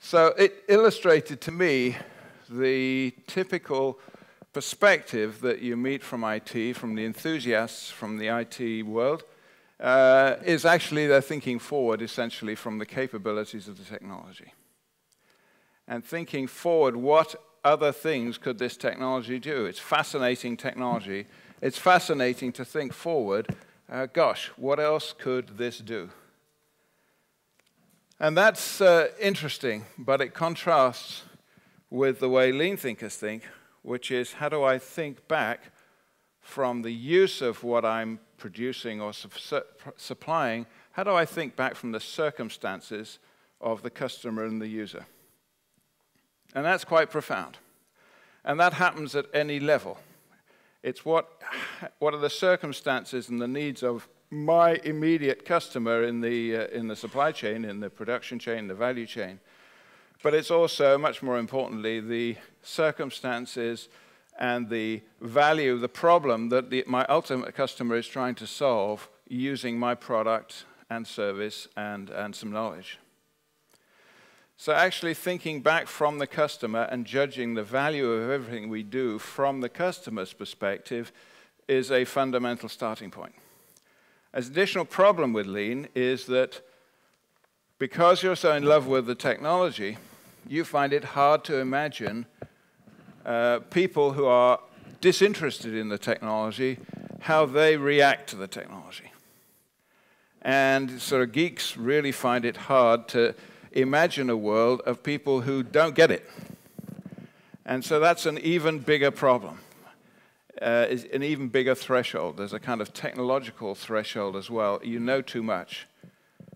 So it illustrated to me the typical perspective that you meet from IT, from the enthusiasts from the IT world, is actually they're thinking forward essentially from the capabilities of the technology. And thinking forward, what other things could this technology do? It's fascinating technology. It's fascinating to think forward, gosh, what else could this do? And that's interesting, but it contrasts with the way lean thinkers think, which is how do I think back from the use of what I'm producing or supplying, how do I think back from the circumstances of the customer and the user? And that's quite profound. And that happens at any level. It's what are the circumstances and the needs of my immediate customer in the supply chain, in the production chain, the value chain. But it's also, much more importantly, the circumstances and the value, the problem that my ultimate customer is trying to solve using my product and service and some knowledge. So actually thinking back from the customer and judging the value of everything we do from the customer's perspective is a fundamental starting point. An additional problem with lean is that because you're so in love with the technology, you find it hard to imagine people who are disinterested in the technology, how they react to the technology. And sort of geeks really find it hard to imagine a world of people who don't get it. And so that's an even bigger problem, is an even bigger threshold. There's a kind of technological threshold as well. You know too much.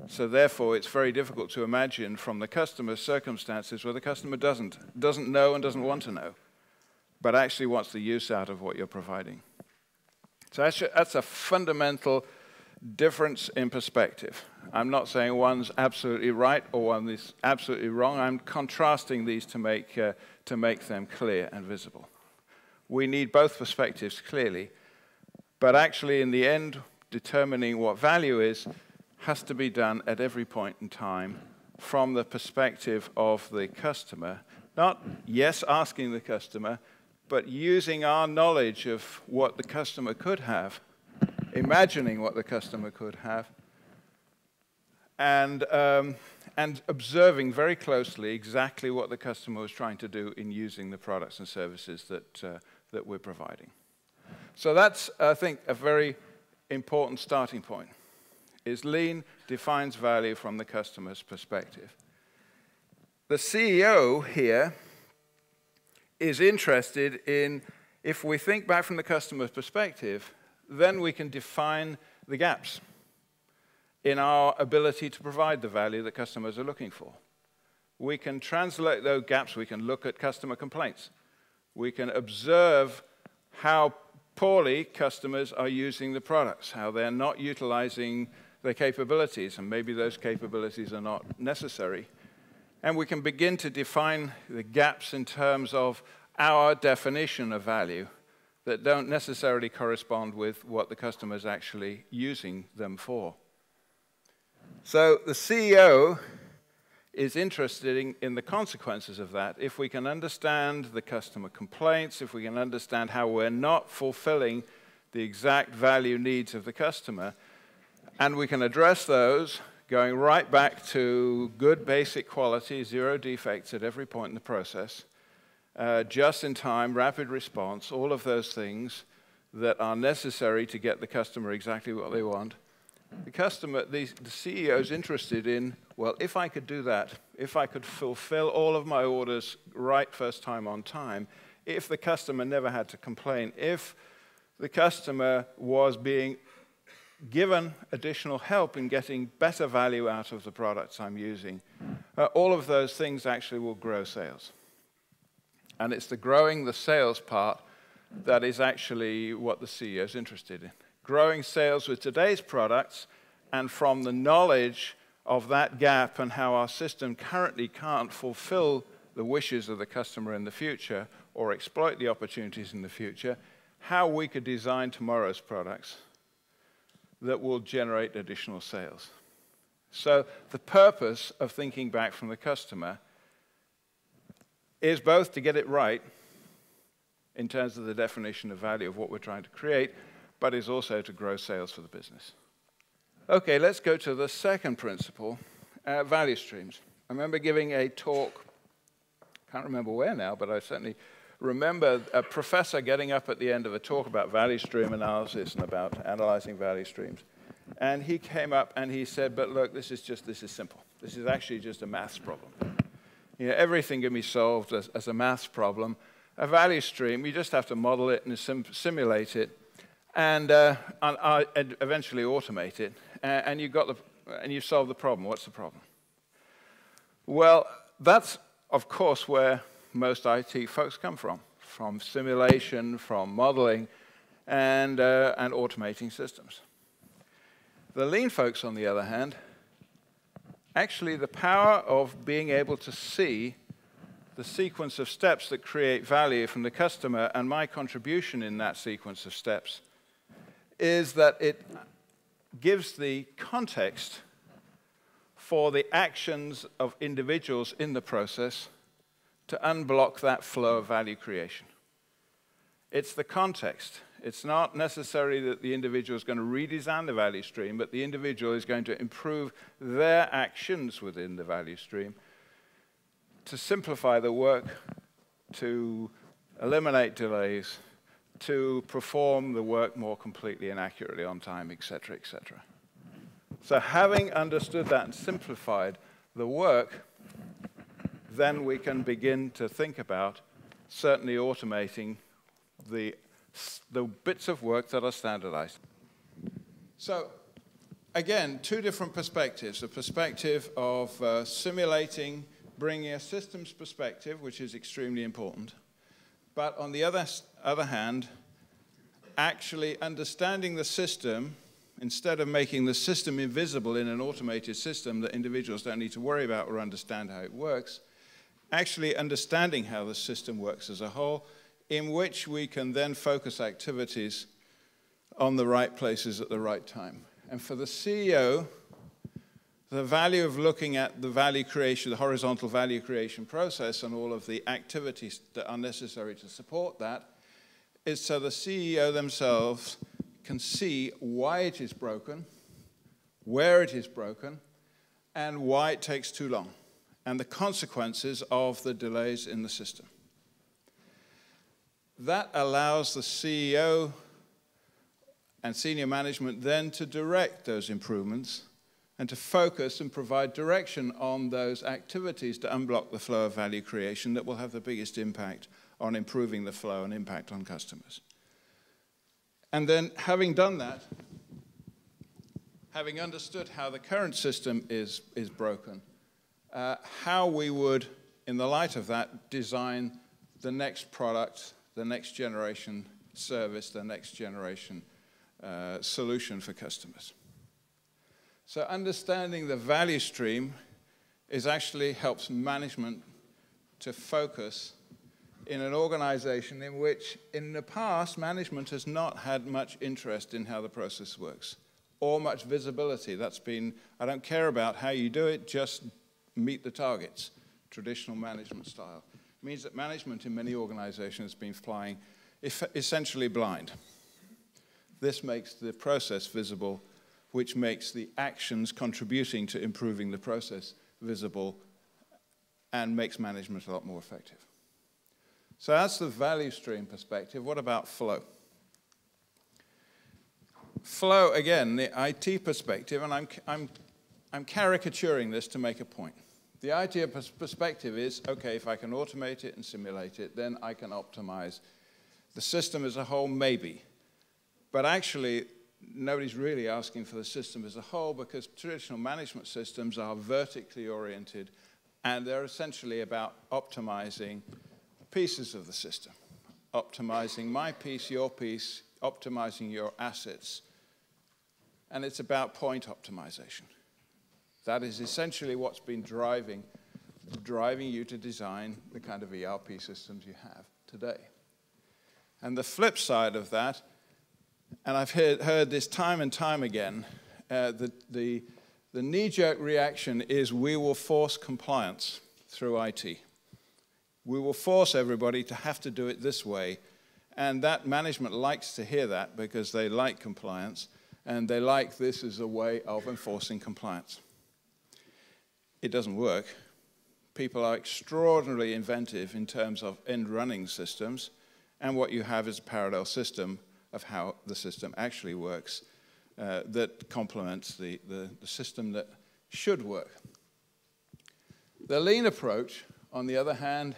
So therefore, it's very difficult to imagine from the customer's circumstances where the customer doesn't know and doesn't want to know, but actually wants the use out of what you're providing. So that's a fundamental difference in perspective. I'm not saying one's absolutely right or one is absolutely wrong. I'm contrasting these to make them clear and visible. We need both perspectives clearly, but actually in the end, determining what value is has to be done at every point in time from the perspective of the customer. Not, yes, asking the customer, but using our knowledge of what the customer could have, imagining what the customer could have, and observing very closely exactly what the customer was trying to do in using the products and services that we're providing. So that's, I think, a very important starting point, is lean defines value from the customer's perspective. The CEO here is interested in, if we think back from the customer's perspective, then we can define the gaps in our ability to provide the value that customers are looking for. We can translate those gaps. We can look at customer complaints. We can observe how poorly customers are using the products, how they're not utilizing their capabilities, and maybe those capabilities are not necessary. And we can begin to define the gaps in terms of our definition of value that don't necessarily correspond with what the customer is actually using them for. So the CEO is interested in the consequences of that. If we can understand the customer complaints, if we can understand how we're not fulfilling the exact value needs of the customer, and we can address those going right back to good basic quality, zero defects at every point in the process, just in time, rapid response, all of those things that are necessary to get the customer exactly what they want. The CEO is interested in, well, if I could do that, if I could fulfill all of my orders right first time on time, if the customer never had to complain, if the customer was being given additional help in getting better value out of the products I'm using, all of those things actually will grow sales. And it's the growing the sales part that is actually what the CEO is interested in. Growing sales with today's products, and from the knowledge of that gap and how our system currently can't fulfill the wishes of the customer in the future or exploit the opportunities in the future, how we could design tomorrow's products that will generate additional sales. So the purpose of thinking back from the customer is both to get it right in terms of the definition of value of what we're trying to create, but is also to grow sales for the business. Okay, let's go to the second principle, value streams. I remember giving a talk, can't remember where now, but I certainly remember a professor getting up at the end of a talk about value stream analysis and about analyzing value streams. And he came up and he said, but look, this is simple. This is actually just a maths problem. You know, everything can be solved as a maths problem. A value stream, you just have to model it and simulate it and eventually automate it. And you've solved the problem. What's the problem? Well, that's, of course, where most IT folks come from simulation, from modeling, and automating systems. The lean folks, on the other hand, actually the power of being able to see the sequence of steps that create value from the customer and my contribution in that sequence of steps is that it gives the context for the actions of individuals in the process to unblock that flow of value creation. It's the context. It's not necessarily that the individual is going to redesign the value stream, but the individual is going to improve their actions within the value stream to simplify the work, to eliminate delays, to perform the work more completely and accurately on time, et cetera, et cetera. So having understood that and simplified the work, then we can begin to think about certainly automating the bits of work that are standardized. So again, two different perspectives. A perspective of simulating, bringing a systems perspective, which is extremely important. But on the other hand, actually understanding the system, instead of making the system invisible in an automated system that individuals don't need to worry about or understand how it works, actually understanding how the system works as a whole, in which we can then focus activities on the right places at the right time. And for the CEO, the value of looking at the value creation, the horizontal value creation process and all of the activities that are necessary to support that is so the CEO themselves can see why it is broken, where it is broken, and why it takes too long, and the consequences of the delays in the system. That allows the CEO and senior management then to direct those improvements and to focus and provide direction on those activities to unblock the flow of value creation that will have the biggest impact on improving the flow and impact on customers. And then having done that, having understood how the current system is broken, how we would, in the light of that, design the next product, the next generation service, the next generation solution for customers. So understanding the value stream actually helps management to focus in an organization in which, in the past, management has not had much interest in how the process works, or much visibility. That's been, I don't care about how you do it, just meet the targets, traditional management style. It means that management in many organizations has been flying essentially blind. This makes the process visible, which makes the actions contributing to improving the process visible and makes management a lot more effective. So that's the value stream perspective. What about flow? Flow, again, the IT perspective, and I'm caricaturing this to make a point. The IT perspective is, okay, if I can automate it and simulate it, then I can optimize the system as a whole, maybe. But actually, nobody's really asking for the system as a whole because traditional management systems are vertically oriented and they're essentially about optimizing pieces of the system. Optimizing my piece, your piece, optimizing your assets. And it's about point optimization. That is essentially what's been driving you to design the kind of ERP systems you have today. And the flip side of that, and I've heard this time and time again, the knee-jerk reaction is we will force compliance through IT. We will force everybody to have to do it this way. And that management likes to hear that because they like compliance, and they like this as a way of enforcing compliance. It doesn't work. People are extraordinarily inventive in terms of end-running systems, and what you have is a parallel system of how the system actually works that complements the system that should work. The lean approach, on the other hand,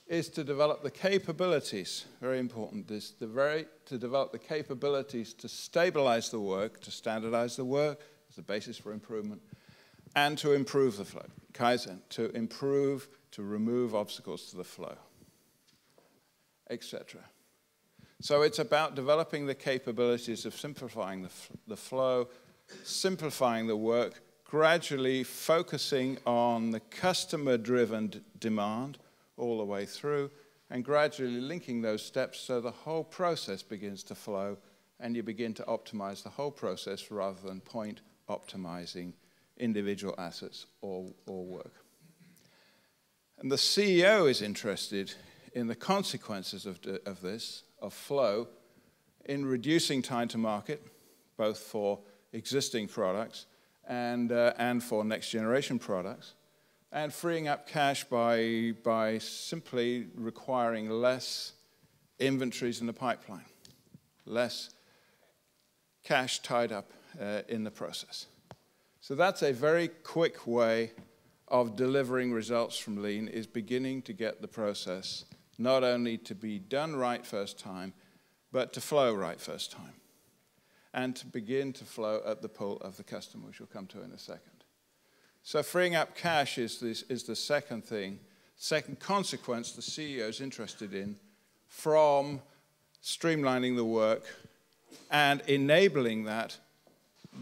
is to develop the capabilities, very important, to develop the capabilities to stabilize the work, to standardize the work as the basis for improvement, and to improve the flow. Kaizen, to improve, to remove obstacles to the flow, etc. So it's about developing the capabilities of simplifying the flow, simplifying the work, gradually focusing on the customer-driven demand all the way through, and gradually linking those steps so the whole process begins to flow, and you begin to optimize the whole process rather than point optimizing individual assets or work. And the CEO is interested in the consequences of this, of flow, in reducing time to market, both for existing products and for next generation products, and freeing up cash by simply requiring less inventories in the pipeline, less cash tied up in the process. So that's a very quick way of delivering results from lean, is beginning to get the process not only to be done right first time, but to flow right first time, and to begin to flow at the pull of the customer, which we'll come to in a second. So freeing up cash is the second thing, second consequence the CEO is interested in from streamlining the work and enabling that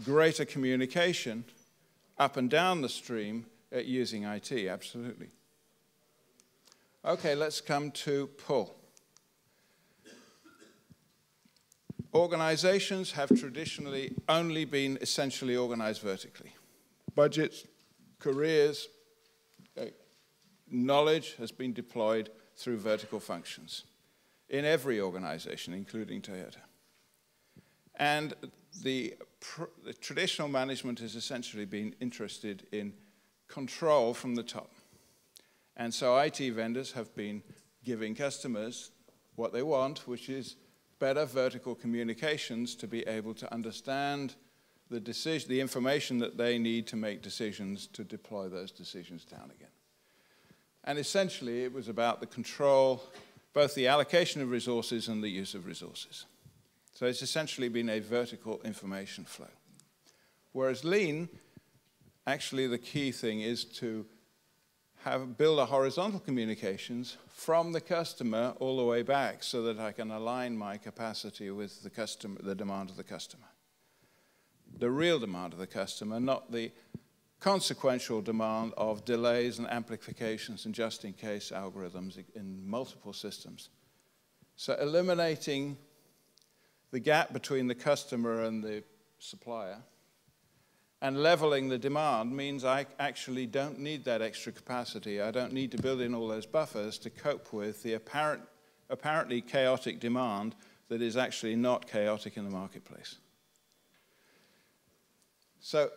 greater communication up and down the stream using IT, absolutely. Okay, let's come to pull. Organizations have traditionally only been essentially organized vertically. Budgets, careers, knowledge has been deployed through vertical functions in every organization, including Toyota. And the traditional management has essentially been interested in control from the top. And so IT vendors have been giving customers what they want, which is better vertical communications to be able to understand the information that they need to make decisions to deploy those decisions down again. And essentially, it was about the control, both the allocation of resources and the use of resources. So it's essentially been a vertical information flow. Whereas lean, actually the key thing is to build a horizontal communications from the customer all the way back so that I can align my capacity with the customer, the demand of the customer. The real demand of the customer, not the consequential demand of delays and amplifications and just-in-case algorithms in multiple systems. So eliminating the gap between the customer and the supplier and leveling the demand means I actually don't need that extra capacity. I don't need to build in all those buffers to cope with the apparently chaotic demand that is actually not chaotic in the marketplace. So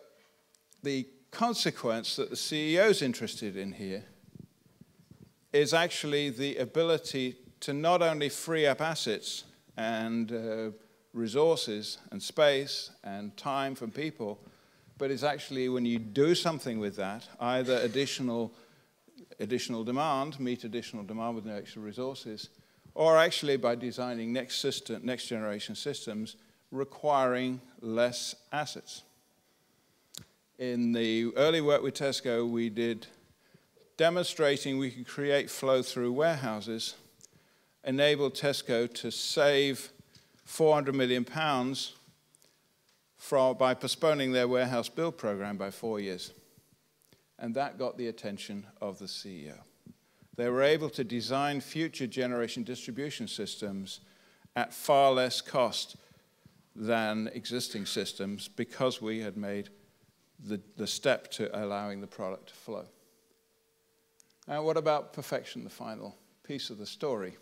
the consequence that the CEO is interested in here is actually the ability to not only free up assets and resources and space and time from people, but it's actually when you do something with that, either additional demand, meet additional demand with no extra resources, or actually by designing next generation systems requiring less assets. In the early work with Tesco, we did demonstrating we could create flow through warehouses, enable Tesco to save £400 million by postponing their warehouse build program by 4 years. And that got the attention of the CEO. They were able to design future generation distribution systems at far less cost than existing systems because we had made the step to allowing the product to flow. And what about perfection, the final piece of the story?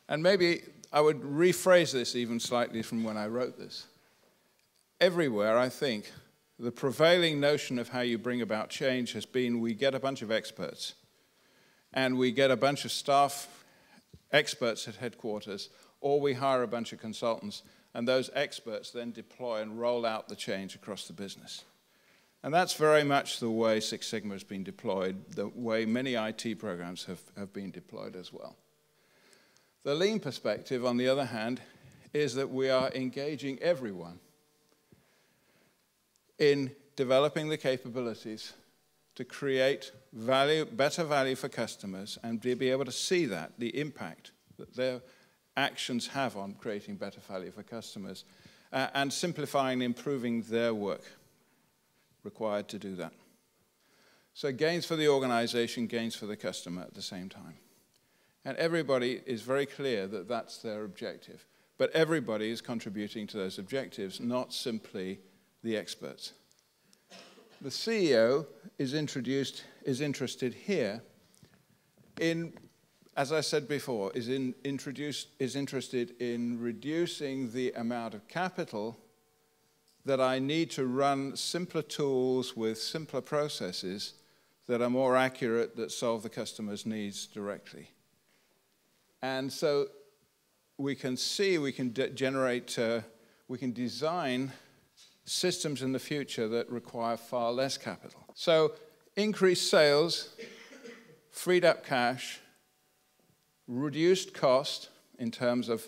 And maybe I would rephrase this even slightly from when I wrote this. Everywhere, I think, the prevailing notion of how you bring about change has been we get a bunch of experts, and we get a bunch of staff experts at headquarters, or we hire a bunch of consultants, and those experts then deploy and roll out the change across the business. And that's very much the way Six Sigma has been deployed, the way many IT programs have been deployed as well. The lean perspective, on the other hand, is that we are engaging everyone in developing the capabilities to create value, better value for customers, and to be able to see that, the impact that their actions have on creating better value for customers, and simplifying and improving their work required to do that. So gains for the organization, gains for the customer at the same time. And everybody is very clear that that's their objective. But everybody is contributing to those objectives, not simply the experts. The CEO is interested here in, as I said before, is interested in reducing the amount of capital that I need to run simpler tools with simpler processes that are more accurate, that solve the customer's needs directly. And so we can see, we can we can design systems in the future that require far less capital. So increased sales, freed up cash, reduced cost in terms of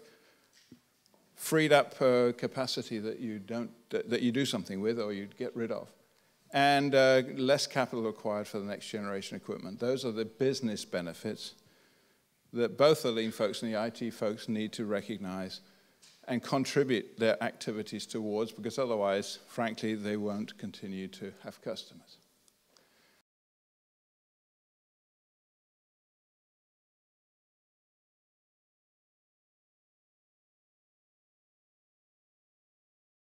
freed up capacity that you do something with or you get rid of, and less capital required for the next generation equipment. Those are the business benefits that both the lean folks and the IT folks need to recognize and contribute their activities towards, because otherwise, frankly, they won't continue to have customers.